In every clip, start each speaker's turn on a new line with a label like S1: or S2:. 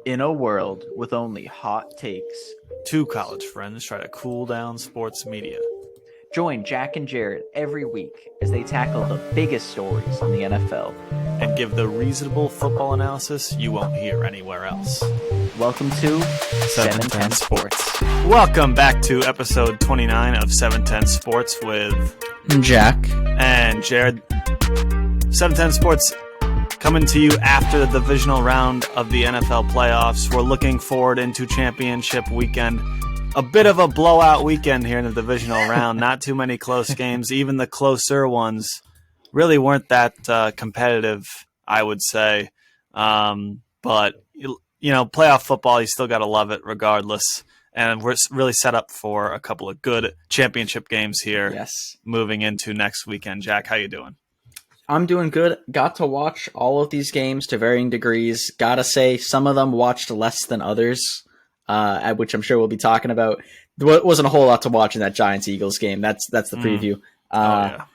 S1: In a world with only hot takes,
S2: Two college friends try to cool down sports media.
S1: join Jack and Jared every week as they tackle the biggest stories in the NFL.
S2: And give the reasonable football analysis you won't hear anywhere else.
S1: Welcome to 710 Sports.
S2: Welcome back to episode 29 of 710 Sports with
S1: Jack
S2: and Jared. 710 Sports coming to you after the divisional round of the NFL playoffs. We're looking forward into championship weekend. A bit of a blowout weekend here in the divisional round. Not too many close games. Even the closer ones really weren't that competitive, I would say. But, you know, playoff football, you still got to love it regardless. And we're really set up for a couple of good championship games here.
S1: Yes.
S2: Moving into next weekend. Jack, how you doing?
S3: I'm doing good. Got to watch all of these games to varying degrees. Gotta say, some of them watched less than others, which I'm sure we'll be talking about. There wasn't a whole lot to watch in that Giants-Eagles game. That's the preview.
S2: Yeah.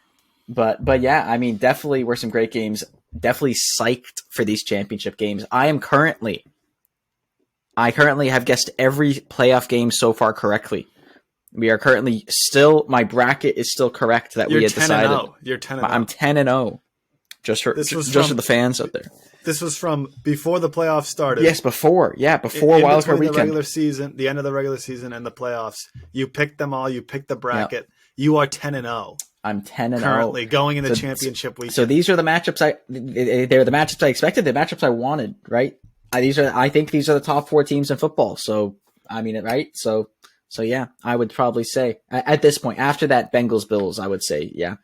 S3: But yeah, I mean, definitely were some great games. Definitely psyched for these championship games. I currently have guessed every playoff game so far correctly. We are currently still, my bracket is still correct that we had decided.
S2: You're 10-0.
S3: I'm 10-0. Just for the fans out there.
S2: This was from before the playoffs started.
S3: Yes, before. Yeah, before
S2: in
S3: wildcard weekend.
S2: The regular season, the end of the regular season and the playoffs. You picked them all. You picked the bracket. Yep. You are 10-0.
S3: I'm 10-0
S2: currently going into championship weekend.
S3: So these are the matchups they're the matchups I expected, the matchups I wanted, right? I think these are the top four teams in football. So I mean it, right? So yeah, I would probably say at this point, after that Bengals Bills, I would say yeah.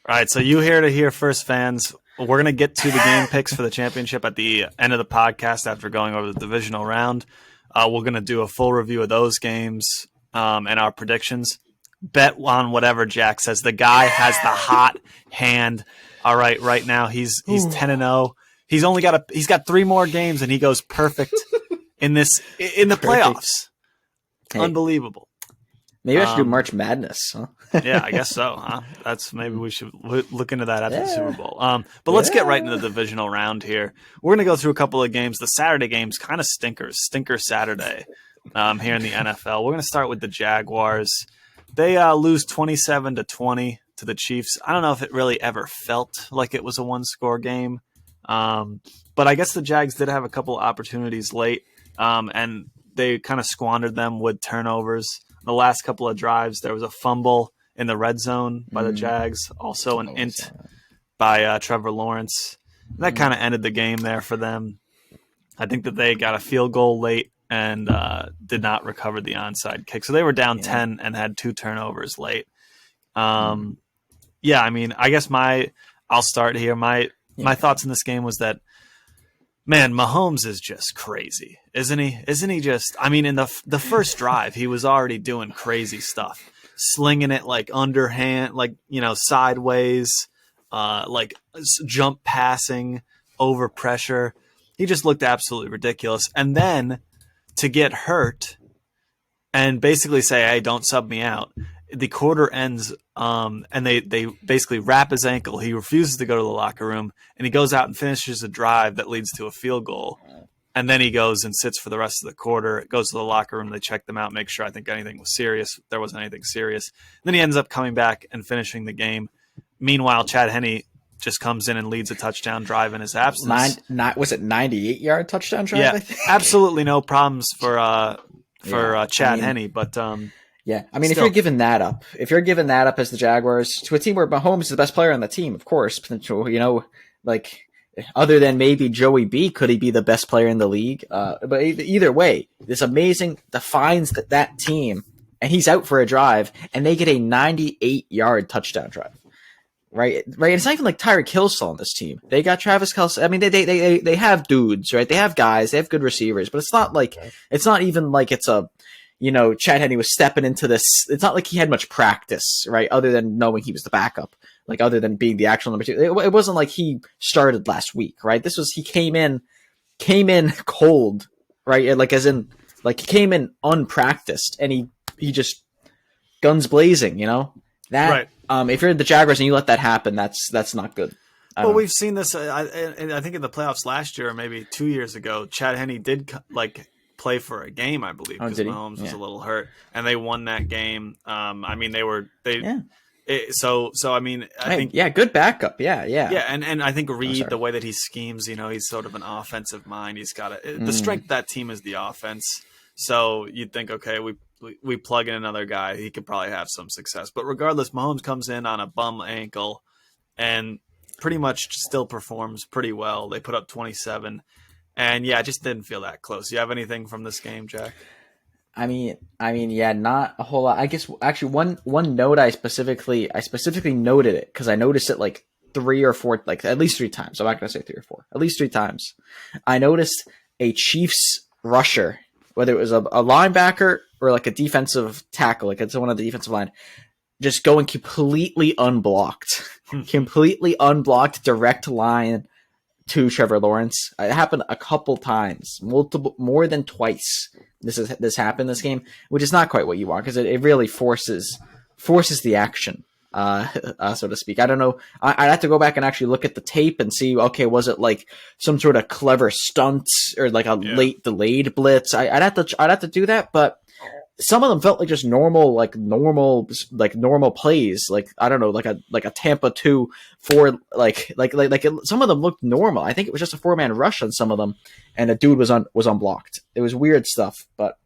S2: All right, so you hear first, fans. We're going to get to the game picks for the championship at the end of the podcast after going over the divisional round. We're going to do a full review of those games and our predictions. Bet on whatever Jack says. The guy has the hot hand. All right now he's 10-0. He's got 3 more games and he goes perfect in the playoffs.
S3: Hey.
S2: Unbelievable.
S3: Maybe I should do March Madness. Huh?
S2: Yeah, I guess so. Huh? Maybe we should look into that after the Super Bowl. But let's get right into the divisional round here. We're going to go through a couple of games. The Saturday games, kind of stinkers. Stinker Saturday here in the NFL. We're going to start with the Jaguars. They lose 27-20 to the Chiefs. I don't know if it really ever felt like it was a one-score game. But I guess the Jags did have a couple opportunities late, and they kind of squandered them with turnovers. The last couple of drives, there was a fumble in the red zone by the Jags, also an int by Trevor Lawrence. That kind of ended the game there for them. I think that they got a field goal late and did not recover the onside kick. So they were down 10 and had 2 turnovers late. Yeah, I mean, I guess I'll start here. My thoughts in this game was that, man, Mahomes is just crazy, isn't he? Isn't he just? I mean, in the first drive, he was already doing crazy stuff, slinging it like underhand, like sideways, like jump passing over pressure. He just looked absolutely ridiculous. And then to get hurt and basically say, "Hey, don't sub me out." The quarter ends, and they basically wrap his ankle. He refuses to go to the locker room, and he goes out and finishes a drive that leads to a field goal. And then he goes and sits for the rest of the quarter, goes to the locker room, they check them out, make sure I think anything was serious. There wasn't anything serious. Then he ends up coming back and finishing the game. Meanwhile, Chad Henne just comes in and leads a touchdown drive in his absence.
S3: Was it 98-yard touchdown drive?
S2: Yeah,
S3: I think?
S2: Absolutely no problems for Chad Henne, but
S3: yeah, I mean, if you're giving that up as the Jaguars to a team where Mahomes is the best player on the team, of course, like other than maybe Joey B, could he be the best player in the league? But either way, this amazing defines that team, and he's out for a drive, and they get a 98-yard touchdown drive. Right. It's not even like Tyreek Hill's still on this team. They got Travis Kelce. I mean, they have dudes, right? They have guys. They have good receivers, but it's not even like it's a. Chad Henne was stepping into this. It's not like he had much practice, right? Other than knowing he was the backup, like other than being the actual number 2. It wasn't like he started last week, right? He came in cold, right? Like as in, like he came in unpracticed and he just guns blazing, that. Right. If you're the Jaguars and you let that happen, that's not good. I
S2: Well,
S3: don't know.
S2: we've seen this. I think in the playoffs last year, or maybe 2 years ago, Chad Henne did play for a game, I believe,
S3: Oh,
S2: because
S3: did he?
S2: Mahomes was
S3: Yeah.
S2: a little hurt, and they won that game. I mean,
S3: Yeah.
S2: So I mean, I
S3: Hey,
S2: think
S3: yeah, good backup. Yeah, yeah.
S2: yeah, and I think Reed, the
S3: sorry.
S2: way that he schemes, he's sort of an offensive mind. He's got the
S3: Mm.
S2: strength of that team is the offense. So you'd think, okay, we plug in another guy, he could probably have some success. But regardless, Mahomes comes in on a bum ankle and pretty much still performs pretty well. They put up 27, and yeah, I just didn't feel that close. You have anything from this game, Jack?
S3: I mean, yeah, not a whole lot. I guess actually one note I specifically noted it because I noticed it like 3 or 4, like at least 3 times. I'm not gonna say 3 or 4, at least 3 times. I noticed a Chiefs rusher, whether it was a linebacker or like a defensive tackle, like it's one of the defensive line, just going completely unblocked, completely unblocked, direct line to Trevor Lawrence. It happened a couple times, more than twice. This happened this game, which is not quite what you want because it really forces the action, so to speak. I don't know. I'd have to go back and actually look at the tape and see. Okay, was it like some sort of clever stunt or like a late delayed blitz? I'd have to do that, but some of them felt like just normal plays. Like I don't know, like a Tampa 2-4, like some of them looked normal. I think it was just a 4-man rush on some of them, and a dude was unblocked. It was weird stuff, but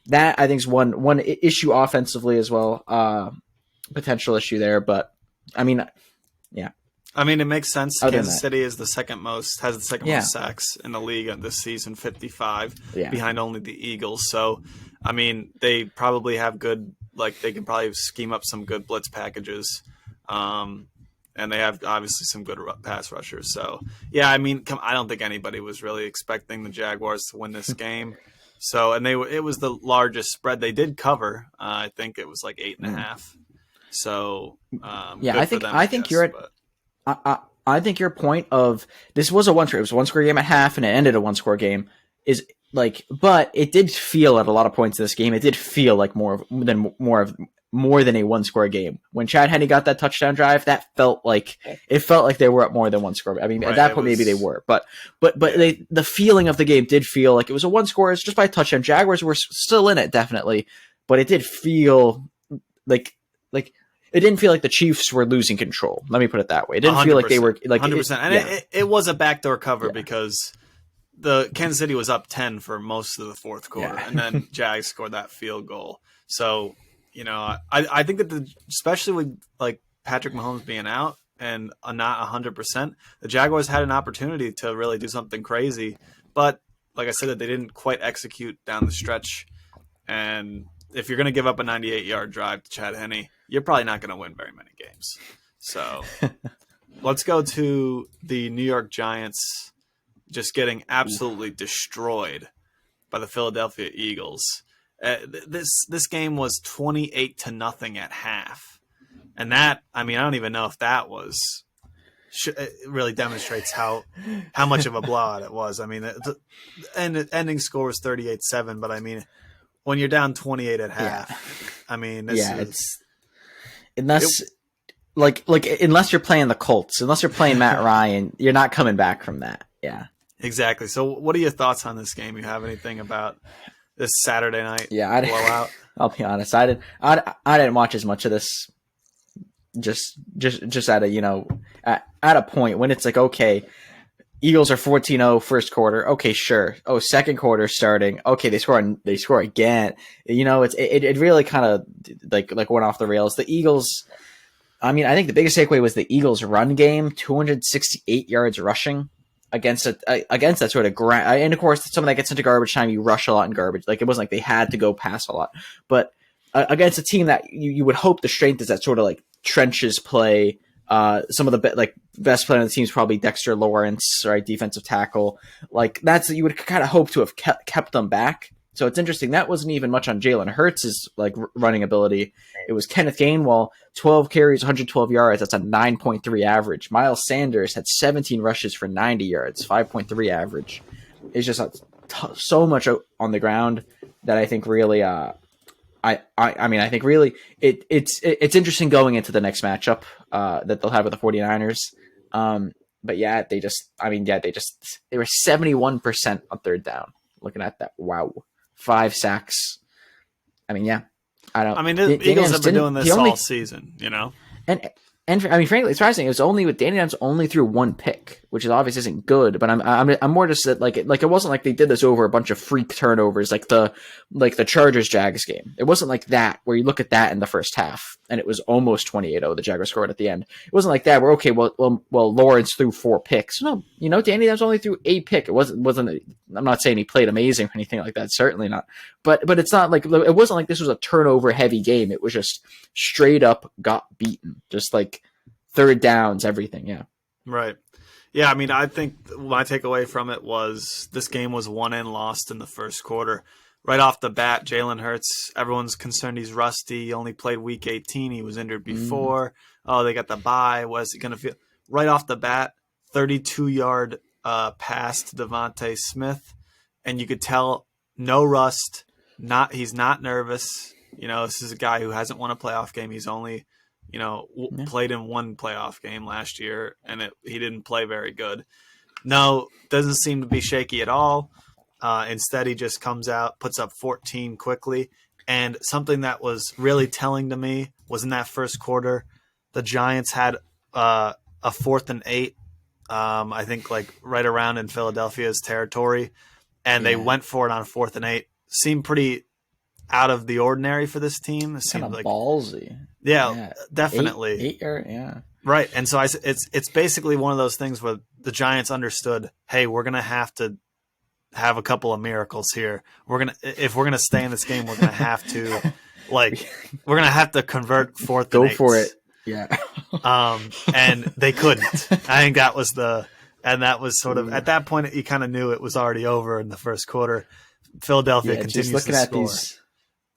S3: that I think is one issue offensively as well. Potential issue there, but I mean, yeah.
S2: I mean, it makes sense. Kansas City is has the second most sacks in the league this season, 55, behind only the Eagles. So, I mean, they probably have good, they can probably scheme up some good blitz packages. And they have obviously some good pass rushers. So, yeah, I mean, I don't think anybody was really expecting the Jaguars to win this game. So, and it was the largest spread. They did cover. I think it was like 8.5. So,
S3: yeah, I think you're at. I think your point of this was it was a 1-score game at half and it ended a 1-score game is but it did feel at a lot of points in this game. It did feel like more than a 1-score game. When Chad Henne got that touchdown drive, that felt like they were at more than 1-score. I mean, at that point maybe they were, but the feeling of the game did feel like it was a 1-score. It's just by a touchdown. Jaguars were still in it definitely, but it did feel like. It didn't feel like the Chiefs were losing control. Let me put it that way. It didn't feel like they were
S2: 100%. And it was a backdoor cover because the Kansas City was up 10 for most of the fourth quarter, and then Jags scored that field goal. So, I think that especially with Patrick Mahomes being out and not 100%, the Jaguars had an opportunity to really do something crazy. But like I said, that they didn't quite execute down the stretch. And if you're going to give up a 98-yard drive to Chad Henne, you're probably not going to win very many games. So let's go to the New York Giants just getting absolutely destroyed by the Philadelphia Eagles. This game was 28-0 at half. And that, I mean, I don't even know if that it really demonstrates how much of a blowout it was. I mean, the ending score was 38-7, but I mean, when you're down 28 at half, I mean, unless you're playing the Colts, unless you're playing Matt Ryan, you're not coming back from that. Yeah, exactly. So, what are your thoughts on this game? You have anything about this Saturday night blowout?
S3: I'll be honest, I didn't watch as much of this. Just at a point when it's like, okay, Eagles are 14-0 first quarter. Okay, sure. Oh, second quarter starting. Okay, they score again. It really kind of like went off the rails. The Eagles, I mean, I think the biggest takeaway was the Eagles run game, 268 yards rushing against that sort of ground. And of course, someone that gets into garbage time, you rush a lot in garbage. Like it wasn't like they had to go pass a lot, but against a team that you would hope the strength is that sort of like trenches play. Some of the best player on the team is probably Dexter Lawrence, right? Defensive tackle. You would kind of hope to have kept them back. So it's interesting. That wasn't even much on Jalen Hurts' running ability. It was Kenneth Gainwell, 12 carries, 112 yards. That's a 9.3 average. Miles Sanders had 17 rushes for 90 yards, 5.3 average. It's just so much on the ground that I think really, I think really it's interesting going into the next matchup that they'll have with the 49ers. but yeah, they were 71% on third down. Looking at that, wow, 5 sacks. I mean, yeah, I don't.
S2: I mean, the Eagles have been doing this all season, you know.
S3: And I mean, frankly, it's surprising. It was only with Danny Dimes only threw 1 pick, which is obviously isn't good. But I'm more just that like it wasn't like they did this over a bunch of freak turnovers like the Chargers Jags game. It wasn't like that where you look at that in the first half and it was almost 28-0. The Jaguars scored at the end. It wasn't like that where okay, well Lawrence threw 4 picks. No, Danny Dimes only threw a pick. It wasn't. I'm not saying he played amazing or anything like that. Certainly not. But it's not like it wasn't like this was a turnover heavy game. It was just straight up got beaten. Just like third downs, everything. Yeah.
S2: Right. Yeah. I mean, I think my takeaway from it was this game was won and lost in the first quarter. Right off the bat, Jalen Hurts, everyone's concerned he's rusty. He only played week 18. He was injured before. Oh, they got the bye. Was it going to feel right off the bat? 32-yard pass to Devontae Smith. And you could tell no rust. He's not nervous. This is a guy who hasn't won a playoff game. He's only, played in 1 playoff game last year, and he didn't play very good. No, doesn't seem to be shaky at all. Instead, he just comes out, puts up 14 quickly. And something that was really telling to me was in that first quarter, the Giants had a 4th and 8, I think like right around in Philadelphia's territory. And they went for it on 4th and 8. Seemed pretty out of the ordinary for this team. It seemed like
S3: ballsy.
S2: Yeah, definitely.
S3: 8-yard, yeah.
S2: Right. And so it's basically one of those things where the Giants understood, hey, we're going to have to have a couple of miracles here. If we're going to stay in this game, we're going to have to convert 4th and 8.
S3: Go for it. Yeah.
S2: And they couldn't. I think that was sort of at that point you kind of knew it was already over in the first quarter. Philadelphia continues to score.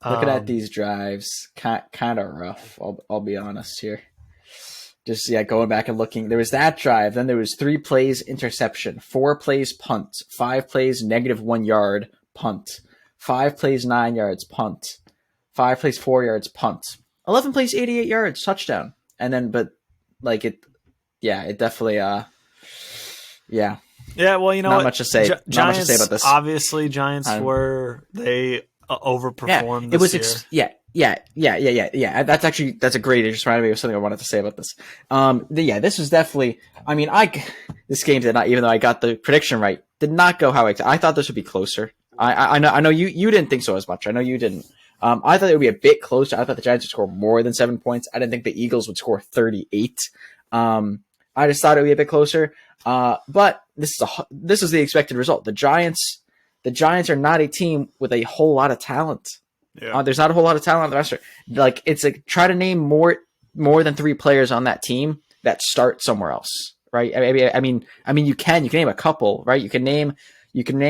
S3: Looking at these drives, kind of rough. I'll be honest here. Just going back and looking. There was that drive. Then there was 3 plays interception, 4 plays punt, 5 plays -1 yard punt, 5 plays 9 yards punt, 5 plays 4 yards punt, 11 plays 88 yards touchdown. And then, it definitely yeah.
S2: Yeah, well,
S3: not much to say.
S2: Giants,
S3: not much to say about this.
S2: Obviously, Giants they overperformed.
S3: It was
S2: this
S3: year. Yeah. That's a great. It just reminded me of something I wanted to say about this. This was definitely. I mean, this game did not. Even though I got the prediction right, did not go how I thought this would be closer. I know you didn't think so as much. I know you didn't. I thought it would be a bit closer. I thought the Giants would score more than 7 points. I didn't think the Eagles would score 38. I just thought it would be a bit closer. But this is the expected result. The Giants are not a team with a whole lot of talent.
S2: Yeah.
S3: There's not a whole lot of talent on the roster. Like it's like try to name more than 3 players on that team that start somewhere else, right? I mean, you can name a couple, right? You can name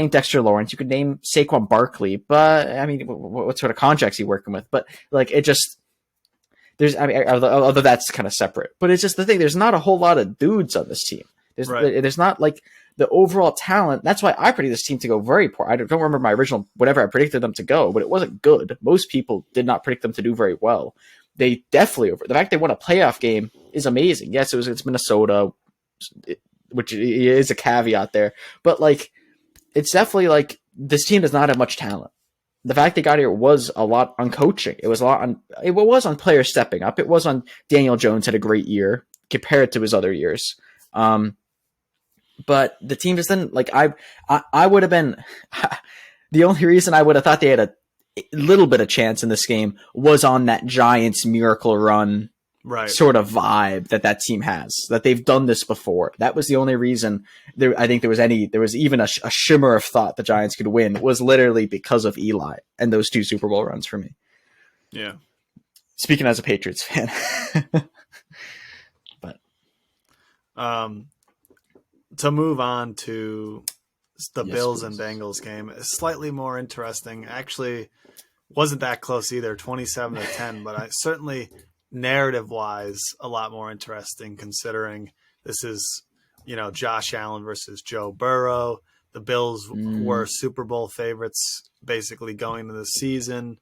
S3: Dexter Lawrence, you could name Saquon Barkley, but I mean, what sort of contracts are you working with? But like it just. Although that's kind of separate, but it's just the thing. There's not a whole lot of dudes on this team. There's not like the overall talent. That's why I predicted this team to go very poor. I don't remember my original whatever I predicted them to go, but it wasn't good. Most people did not predict them to do very well. They definitely the fact they won a playoff game is amazing. Yes, it's Minnesota, which is a caveat there, but like it's definitely like this team does not have much talent. The fact they got here was a lot on coaching. It was on players stepping up. It was on Daniel Jones had a great year compared to his other years. But the team just didn't like. I would have been the only reason I would have thought they had a little bit of chance in this game was on that Giants miracle run sort of vibe that team has, that they've done this before. That was the only reason I think there was even a shimmer of thought the Giants could win was literally because of Eli and those 2 Super Bowl runs for me.
S2: Yeah.
S3: Speaking as a Patriots fan. But
S2: to move on to the Bills and Bengals game, slightly more interesting. Actually wasn't that close either, 27-10, but I certainly narrative-wise, a lot more interesting considering this is, Josh Allen versus Joe Burrow. The Bills were Super Bowl favorites basically going into the season,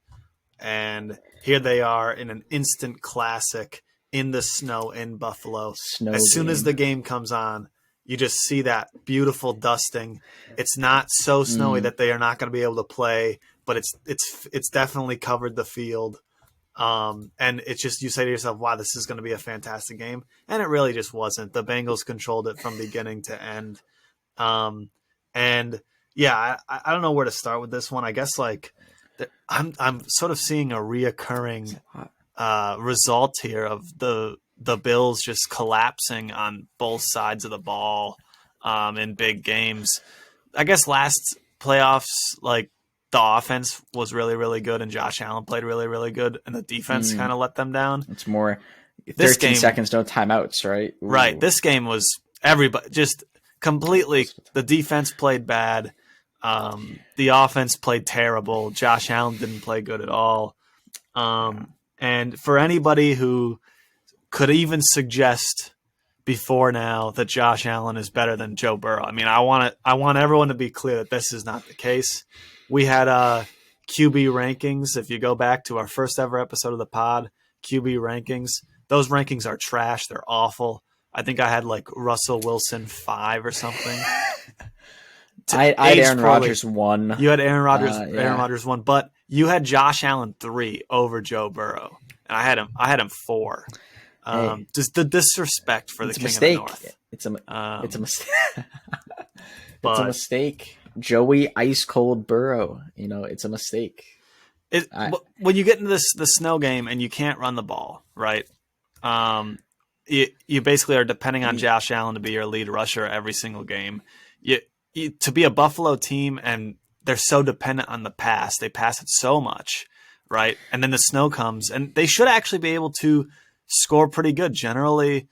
S2: and here they are in an instant classic in the snow in Buffalo. As soon as the game comes on, you just see that beautiful dusting. It's not so snowy that they are not going to be able to play, but it's definitely covered the field. And it's just, you say to yourself, wow, this is going to be a fantastic game. And it really just wasn't. The Bengals controlled it from beginning to end. And yeah, I don't know where to start with this one. I guess like I'm sort of seeing a reoccurring result here of the Bills just collapsing on both sides of the ball in big games. I guess last playoffs, like the offense was really, really good and Josh Allen played really, really good and the defense kind of let them down.
S3: It's more 13 seconds, no timeouts, right? Ooh.
S2: Right. This game was everybody just completely, the defense played bad. The offense played terrible. Josh Allen didn't play good at all. And for anybody who could even suggest before now that Josh Allen is better than Joe Burrow, I mean, I want everyone to be clear that this is not the case. We had QB rankings. If you go back to our first ever episode of the pod, QB rankings, those rankings are trash. They're awful. I think I had like Russell Wilson 5 or something.
S3: I had Aaron Rodgers 1.
S2: You had Aaron Rodgers 1, but you had Josh Allen 3 over Joe Burrow, and I had him 4. Just the disrespect for the King of the North.
S3: It's a mistake. It's a mistake. Joey Ice Cold Burrow. It's a mistake.
S2: When you get into the snow game and you can't run the ball, right? You basically are depending on Josh Allen to be your lead rusher every single game. To be a Buffalo team, and they're so dependent on the pass. They pass it so much, right? And then the snow comes, and they should actually be able to score pretty good. Generally,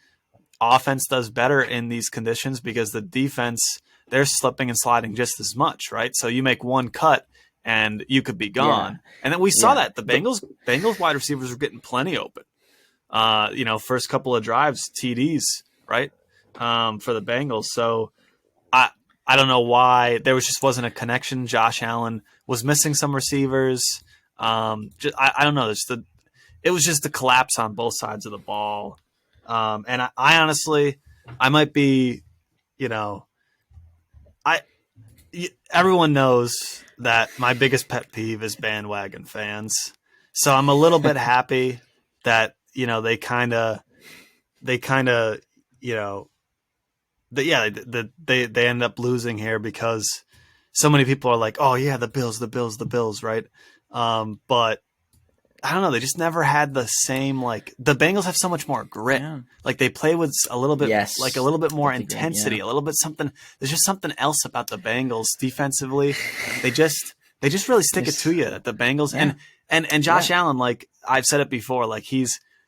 S2: offense does better in these conditions because the defense, they're slipping and sliding just as much, right? So you make one cut, and you could be gone. Yeah. And then we saw that. The Bengals wide receivers were getting plenty open. First couple of drives, TDs, right, for the Bengals. So I don't know why there just wasn't a connection. Josh Allen was missing some receivers. I don't know. It was just the collapse on both sides of the ball. And I honestly, I might be, everyone knows that my biggest pet peeve is bandwagon fans. So I'm a little bit happy that, they kind of, they end up losing here because so many people are like, oh yeah, the Bills, right? But I don't know. They just never had the same, like, the Bengals have so much more grit. Yeah. Like they play with a little bit, like a little bit more intensity, a little bit something. There's just something else about the Bengals defensively. They just really stick it to you at the Bengals. Yeah. And Josh Allen, like I've said it before, like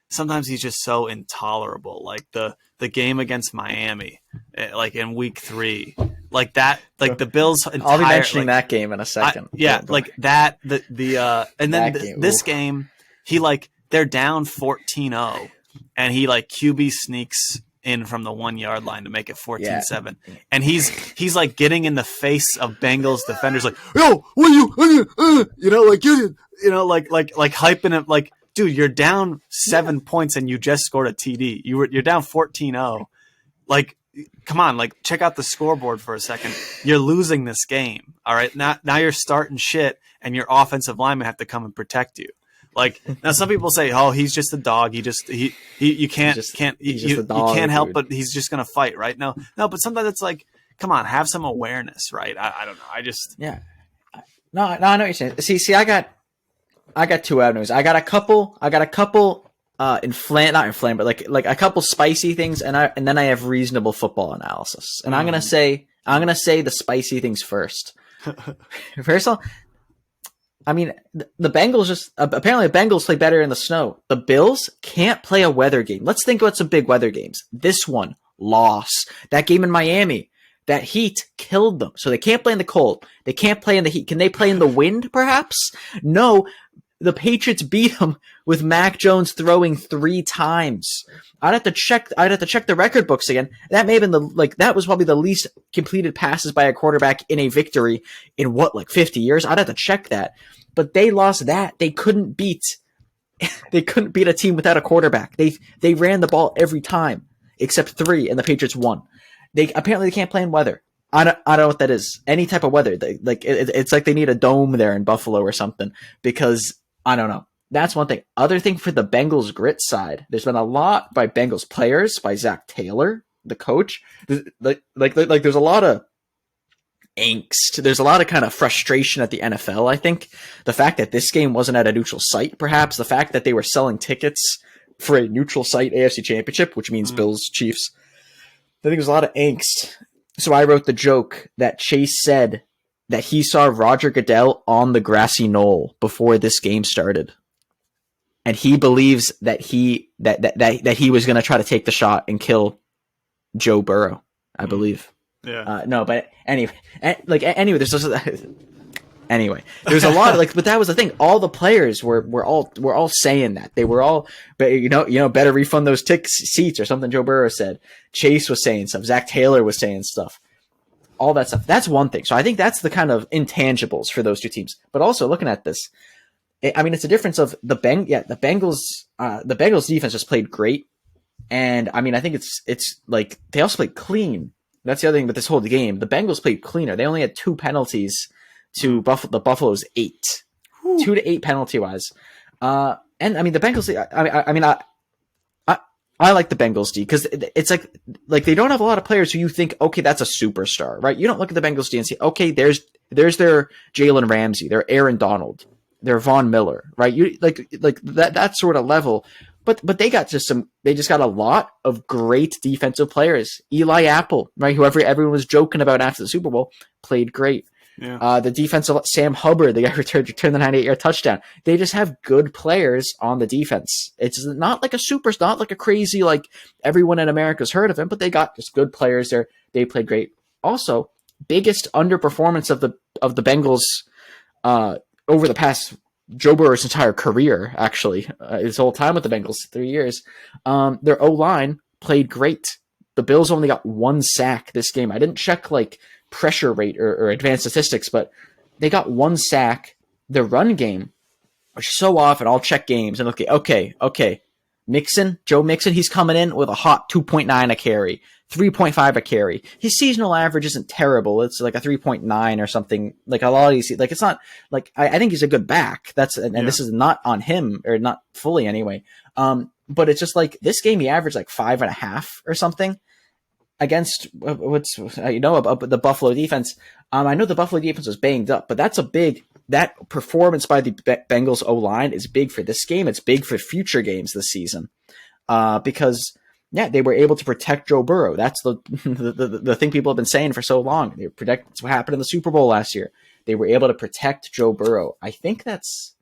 S2: sometimes he's just so intolerable. Like the game against Miami, like in week 3, like that, like the Bills.
S3: I'll be mentioning that game in a second.
S2: Like that, and then this game, they're down 14-0 and he like QB sneaks in from the 1 yard line to make it 14-7. And he's like getting in the face of Bengals defenders, like, yo, what you, like hyping it, like, dude, you're down 7 points and you just scored a TD. You're down 14-0. Like, come on, like check out the scoreboard for a second. You're losing this game. All right. Now you're starting shit and your offensive linemen have to come and protect you. Like, now some people say, oh, he's just a dog. You can't help but he's just going to fight. Right. No, but sometimes it's like, come on, have some awareness. Right. I don't know.
S3: No, I know what you're saying. See, I got 2 avenues. I got a couple not inflamed, but like a couple spicy things, and then I have reasonable football analysis. And I'm gonna say the spicy things first. First of all, I mean the Bengals apparently the Bengals play better in the snow. The Bills can't play a weather game. Let's think about some big weather games. This one, loss. That game in Miami, that heat killed them. So they can't play in the cold. They can't play in the heat. Can they play in the wind, perhaps? No. The Patriots beat them with Mac Jones throwing 3 times. I'd have to check the record books again. That may have been that was probably the least completed passes by a quarterback in a victory in 50 years. I'd have to check that. But they lost that. They couldn't beat a team without a quarterback. They ran the ball every time except 3, and the Patriots won. They apparently they can't play in weather. I don't know what that is. Any type of weather. It's like they need a dome there in Buffalo or something, because I don't know. That's one thing. Other thing for the Bengals grit side, there's been a lot by Bengals players, by Zach Taylor, the coach. There's a lot of angst. There's a lot of kind of frustration at the NFL. I think the fact that this game wasn't at a neutral site, perhaps the fact that they were selling tickets for a neutral site AFC Championship, which means Bills Chiefs. I think there's a lot of angst. So I wrote the joke that Chase said that he saw Roger Goodell on the grassy knoll before this game started, and he believes that he was going to try to take the shot and kill Joe Burrow. I believe.
S2: Yeah.
S3: No, but anyway, there's just, anyway, there's a lot of but that was the thing. All the players were all saying that they were all, but better refund those seats or something. Joe Burrow said. Chase was saying stuff. Zach Taylor was saying stuff. All that stuff. That's one thing. So I think that's the kind of intangibles for those two teams. But also looking at this, it's a difference of the Bengals. The Bengals defense just played great, and I think it's like they also played clean. That's the other thing with this whole game. The Bengals played cleaner. They only had 2 penalties to the Buffalo's 8. 2 to 8 penalty wise. And the Bengals. I like the Bengals D because it's like they don't have a lot of players who you think, okay, that's a superstar, right? You don't look at the Bengals D and say, okay, there's their Jalen Ramsey, their Aaron Donald, their Von Miller, right? You like that sort of level. But they just got a lot of great defensive players. Eli Apple, right? Whoever everyone was joking about after the Super Bowl, played great.
S2: Yeah.
S3: The defensive Sam Hubbard, the guy who returned the 98-yard touchdown. They just have good players on the defense. It's not like a superstar, not like a crazy, like everyone in America's heard of him, but they got just good players there. They played great. Also, biggest underperformance of the Bengals over the past Joe Burrow's entire career, actually, his whole time with the Bengals, 3 years. Their O-line played great. The Bills only got 1 sack this game. I didn't check pressure rate or advanced statistics, but they got 1 sack. The run game, which so often I'll check games and okay. Joe Mixon, he's coming in with a hot 2.9 a carry, 3.5 a carry. His seasonal average isn't terrible. It's like a 3.9 or something. Like a lot of these, it's not like I think he's a good back. This is not on him, or not fully anyway. But it's just like this game, he averaged 5.5 or something against the Buffalo defense. I know the Buffalo defense was banged up, but that performance by the Bengals O-line is big for this game. It's big for future games this season, because they were able to protect Joe Burrow. That's the thing people have been saying for so long. That's what happened in the Super Bowl last year. They were able to protect Joe Burrow. I think that's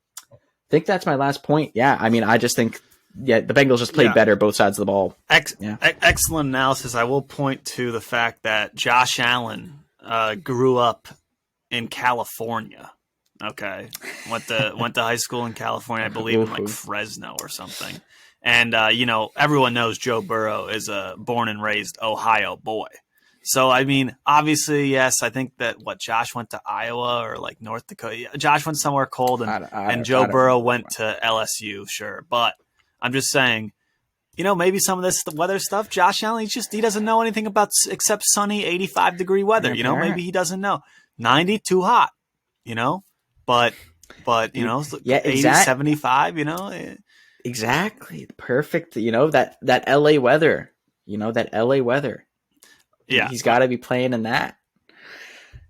S3: my last point. Yeah, I just think. Yeah, the Bengals just played better both sides of the ball.
S2: Excellent analysis. I will point to the fact that Josh Allen grew up in California. Okay, went to high school in California, I believe, in Fresno or something. And everyone knows Joe Burrow is a born and raised Ohio boy. So obviously, yes, I think that Josh went to Iowa or North Dakota. Josh went somewhere cold, and Joe Burrow went to LSU, sure, but. I'm just saying, maybe some of this weather stuff, Josh Allen, he doesn't know anything about except sunny 85-degree weather. Maybe he doesn't know. 90, too hot, but 80, 75,
S3: Exactly. Perfect. That LA weather, that LA weather.
S2: Yeah.
S3: He's got to be playing in that.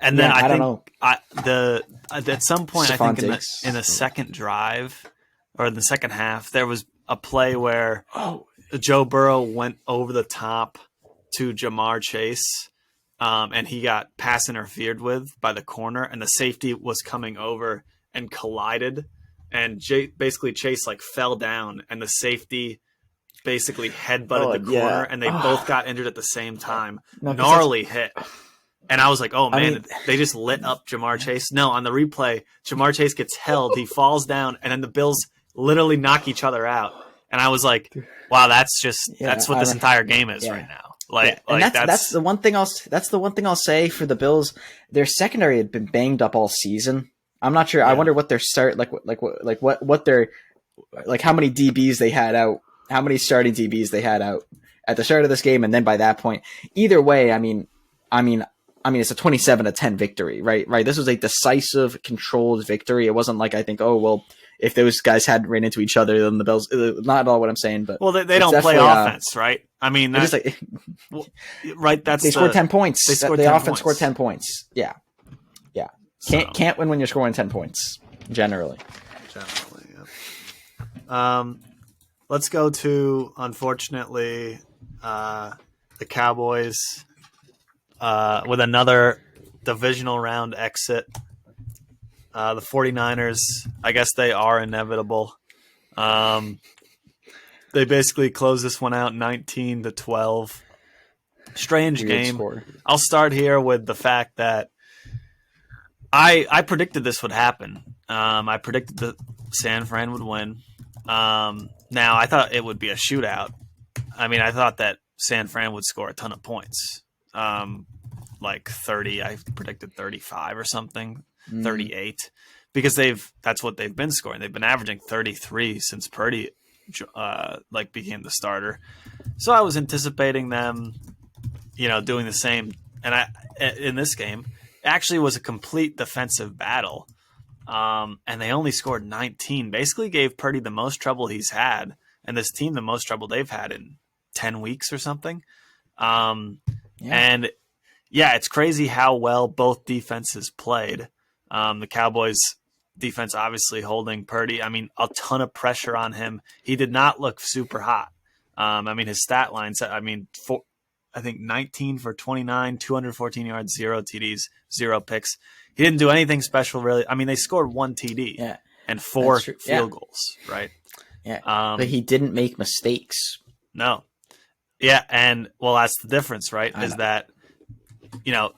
S2: And then I
S3: don't
S2: think
S3: know.
S2: At some point, I think in the second drive or in the second half, there was a play where Joe Burrow went over the top to Jamar Chase, and he got pass interfered with by the corner, and the safety was coming over and collided, and basically Chase fell down, and the safety basically headbutted the corner, and they both got injured at the same time. Gnarly hit. And I was like, oh, man, they just lit up Jamar Chase. No, on the replay, Jamar Chase gets held, he falls down, and then the Bills literally knock each other out. And I was like, wow, that's what this entire game is right now.
S3: That's the one thing I'll say for the Bills. Their secondary had been banged up all season. I'm not sure. Yeah. I wonder what their start what their how many DBs they had out, how many starting DBs they had out. at the start of this game, and then by that point, either way, I mean, it's a 27-10 victory, right? Right. This was a decisive, controlled victory. It wasn't like I think, oh well, if those guys hadn't ran into each other, then the Bills. Not at all what I'm saying, but
S2: they don't play offense, right? I mean,
S3: that's like,
S2: right. That's
S3: they scored 10 points.
S2: They scored
S3: the
S2: 10
S3: offense
S2: points.
S3: scored 10 points. Yeah. Can't win when you're scoring 10 points. Generally.
S2: Yeah. Let's go to, unfortunately, the Cowboys with another divisional round exit. The 49ers, I guess they are inevitable. They basically closed this one out 19-12. Strange
S3: Weird
S2: game.
S3: Score.
S2: I'll start here with the fact that I predicted this would happen. I predicted that San Fran would win. Now, I thought it would be a shootout. I mean, I thought that San Fran would score a ton of points. Like 30, I predicted 35 or something, 38. Because that's what they've been scoring. They've been averaging 33 since Purdy became the starter. So I was anticipating them, doing the same. And in this game, actually was a complete defensive battle. And they only scored 19. Basically gave Purdy the most trouble he's had, and this team the most trouble they've had in 10 weeks or something. And it's crazy how well both defenses played. The Cowboys defense obviously holding Purdy. I mean, a ton of pressure on him. He did not look super hot. His stat line said, 19 for 29, 214 yards, 0 TDs, 0 picks. He didn't do anything special, really. I mean, they scored 1 TD and 4 field goals, right?
S3: Yeah, but he didn't make mistakes.
S2: No. Yeah, and, well, that's the difference, right, is that,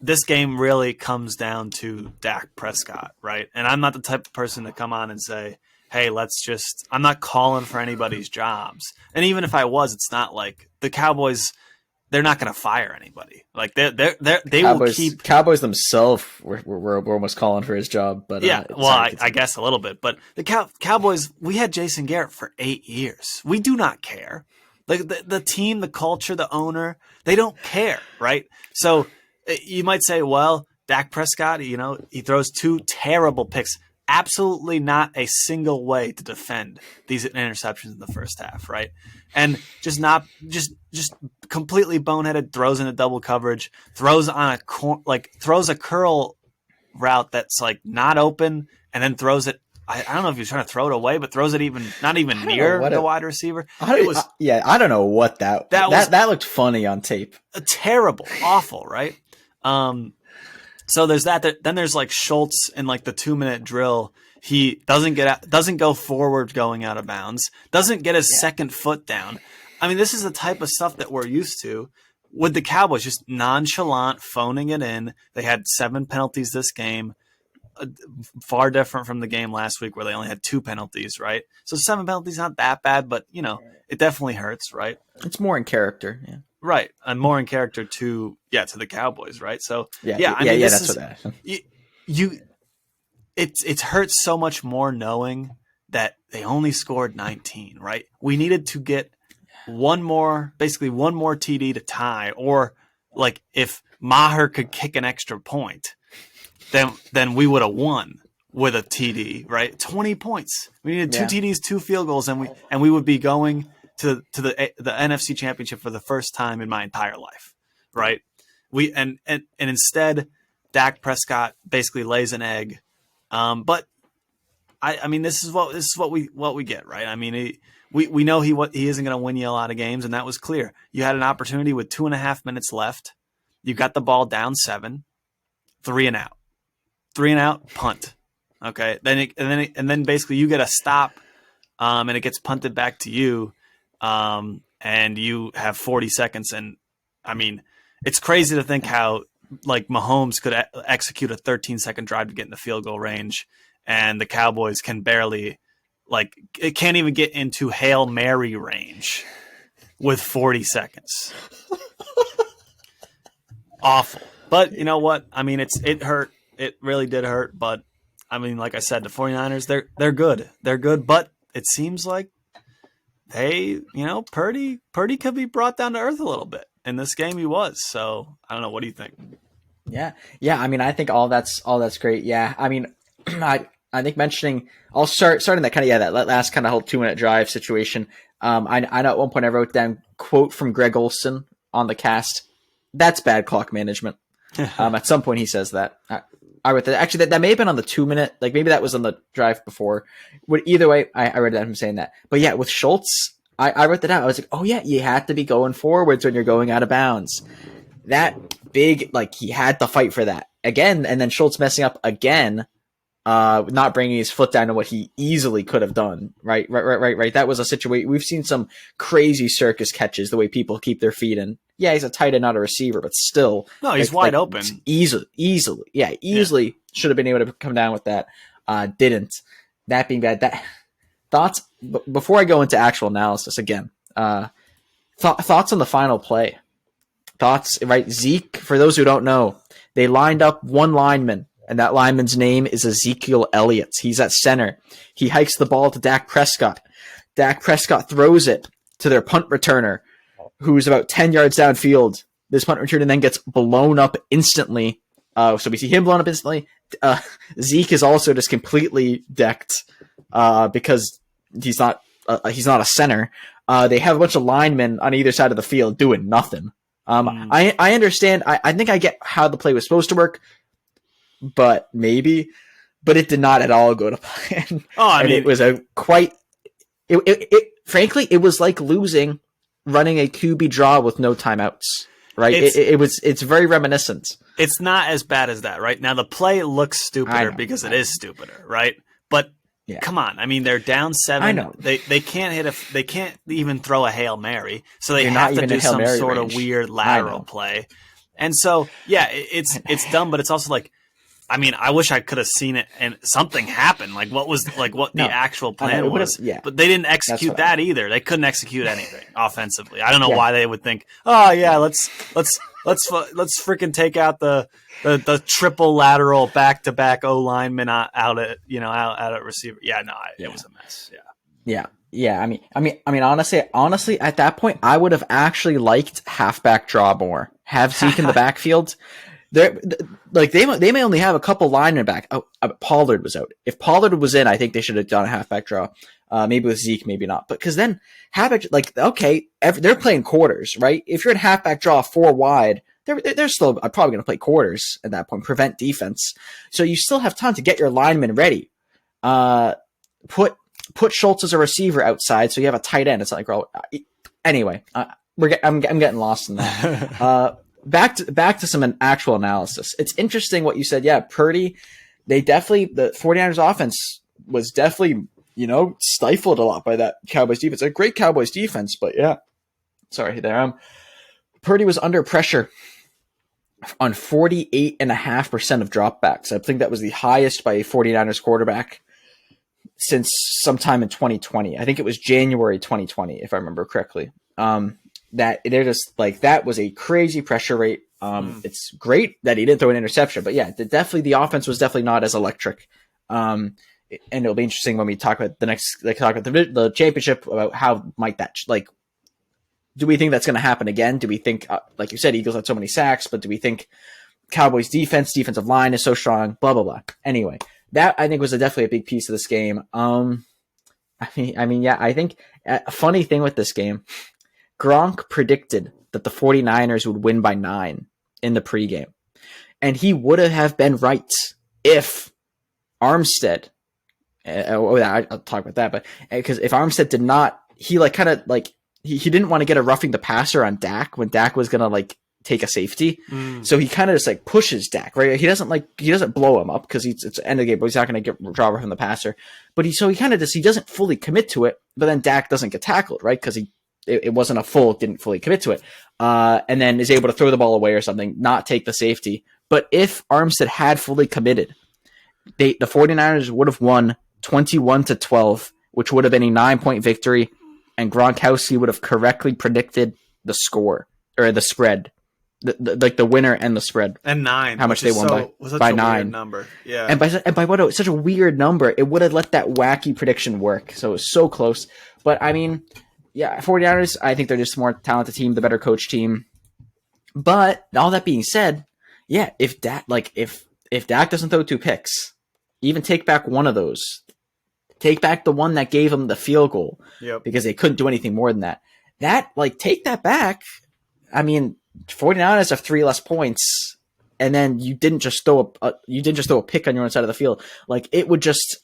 S2: this game really comes down to Dak Prescott, right? And I'm not the type of person to come on and say, hey, I'm not calling for anybody's jobs. And even if I was, it's not like the Cowboys – they're not going to fire anybody. Like they will keep
S3: Cowboys themselves. We're almost calling for his job, but
S2: I guess a little bit. But the Cowboys, we had Jason Garrett for 8 years. We do not care. Like the team, the culture, the owner, they don't care, right? So you might say, well, Dak Prescott, he throws 2 terrible picks. Absolutely not a single way to defend these interceptions in the first half, right? And just completely boneheaded, throws into double coverage, throws on throws a curl route that's like not open, and then throws it. I don't know if he was trying to throw it away, but throws it not even near the wide receiver.
S3: I don't know what that looked funny on tape.
S2: Terrible, awful, right? So there's that. Then there's like Schultz in like the 2-minute drill. He doesn't go forward going out of bounds, doesn't get his second foot down. I mean, this is the type of stuff that we're used to with the Cowboys, just nonchalant, phoning it in. They had 7 penalties this game, far different from the game last week where they only had 2 penalties, right? So 7 penalties, not that bad, but, it definitely hurts, right?
S3: It's more in character, yeah.
S2: Right, and more in character to the Cowboys, right? So
S3: that's what that is.
S2: It hurts so much more knowing that they only scored 19, right? We needed to get one more TD to tie, or like if Maher could kick an extra point, then we would have won with a TD, right? 20 points. We needed 2 TDs, 2 field goals, and we would be going to the NFC Championship for the first time in my entire life, right? And instead, Dak Prescott basically lays an egg. But I mean, this is what we get, right? I mean, we know he isn't going to win you a lot of games, and that was clear. You had an opportunity with 2.5 minutes left. You got the ball down 7, 3 and out, punt. Okay, then basically you get a stop, and it gets punted back to you. And you have 40 seconds. And I mean, it's crazy to think how like Mahomes could execute a 13-second drive to get in the field goal range, and the Cowboys can barely it can't even get into Hail Mary range with 40 seconds. Awful. But you know what? I mean, it hurt. It really did hurt. But I mean, like I said, the 49ers, they're good. They're good. But it seems like Purdy could be brought down to earth a little bit. In this game he was. So I don't know. What do you think?
S3: Yeah. I mean, I think all that's great. Yeah. I mean, I think mentioning, I'll starting that kind of, that last kind of whole 2-minute drive situation. I know at one point I wrote down quote from Greg Olson on the cast. That's bad clock management. At some point he says that. I wrote that. Actually, that may have been on the 2-minute, like maybe that was on the drive before. Either way, I read that him saying that. But yeah, with Schultz, I wrote that out. I was like, oh yeah, you had to be going forwards when you're going out of bounds. That big, like he had to fight for that again, and then Schultz messing up again, not bringing his foot down to what he easily could have done. Right. That was a situation. We've seen some crazy circus catches, the way people keep their feet in. Yeah, he's a tight end, not a receiver, but still.
S2: No, he's wide open.
S3: Easily. Should have been able to come down with that. Didn't. That being bad, thoughts before I go into actual analysis again. Thoughts on the final play. Thoughts, right? Zeke, for those who don't know, they lined up one lineman, and that lineman's name is Ezekiel Elliott. He's at center. He hikes the ball to Dak Prescott. Dak Prescott throws it to their punt returner, who's about 10 yards downfield. This punt returner then gets blown up instantly. So we see him blown up instantly. Zeke is also just completely decked because he's not a center. They have a bunch of linemen on either side of the field doing nothing. I understand. I think I get how the play was supposed to work, but it did not at all go to plan. It was frankly, it was like running a QB draw with no timeouts. Right. It's very reminiscent.
S2: It's not as bad as that, right? Now the play looks stupider because it is stupider, right? But come on, I mean they're down 7.
S3: I know.
S2: They can't they can't even throw a Hail Mary, so they have to do some sort of weird lateral play. And so it's dumb, but it's also like, I mean, I wish I could have seen it and something happened. Like what the actual plan was. But they didn't execute that either. They couldn't execute anything offensively. I don't know why they would think, oh yeah, let's freaking take out the triple lateral back-to-back O lineman out at receiver. Yeah, no, it was a mess.
S3: Yeah. I mean, honestly, at that point, I would have actually liked halfback draw more. Have Zeke in the backfield. They may only have a couple linemen back. Oh, Pollard was out. If Pollard was in, I think they should have done a halfback draw. Maybe with Zeke, maybe not. But because then halfback, they're playing quarters, right? If you're in halfback draw 4 wide, they're still probably going to play quarters at that point, prevent defense. So you still have time to get your linemen ready. Put Schultz as a receiver outside, so you have a tight end. It's not like anyway. I'm getting lost in that. Back to some actual analysis. It's interesting what you said. Yeah, Purdy, the 49ers offense was definitely, stifled a lot by that Cowboys defense. A great Cowboys defense, but yeah. Sorry there. Purdy was under pressure on 48.5% of dropbacks. I think that was the highest by a 49ers quarterback since sometime in 2020. I think it was January 2020, if I remember correctly. That they're just like, that was a crazy pressure rate. It's great that he didn't throw an interception, but yeah, the offense was definitely not as electric. And it'll be interesting when we talk about the championship, about how might that, do we think that's going to happen again? Do we think, like you said, Eagles had so many sacks, but do we think Cowboys defensive line is so strong, blah, blah, blah. Anyway, that I think was definitely a big piece of this game. I think a funny thing with this game, Gronk predicted that the 49ers would win by 9 in the pregame. And he would have been right if Armstead, I'll talk about that, but because if Armstead did not, he he didn't want to get a roughing the passer on Dak when Dak was going to take a safety. So he kind of just pushes Dak, right? He doesn't blow him up because it's the end of the game, but he's not going to get draw from the passer. But he doesn't fully commit to it, but then Dak doesn't get tackled, right? Because it wasn't didn't fully commit to it. And then is able to throw the ball away or something, not take the safety. But if Armstead had fully committed, the 49ers would have won 21-12, which would have been a 9-point victory. And Gronkowski would have correctly predicted the score or the spread, the winner and the spread.
S2: And 9.
S3: How much they won by 9.
S2: Number. Yeah.
S3: And by what, such a weird number, it would have let that wacky prediction work. So it was so close. But I mean, yeah, 49ers, I think they're just a more talented team, the better coach team. But all that being said, yeah, if Dak doesn't throw 2 picks, even take back one of those. Take back the one that gave him the field goal because they couldn't do anything more than that. Take that back. I mean, 49ers have 3 less points, and then you didn't just throw a pick on your own side of the field. Like, it would just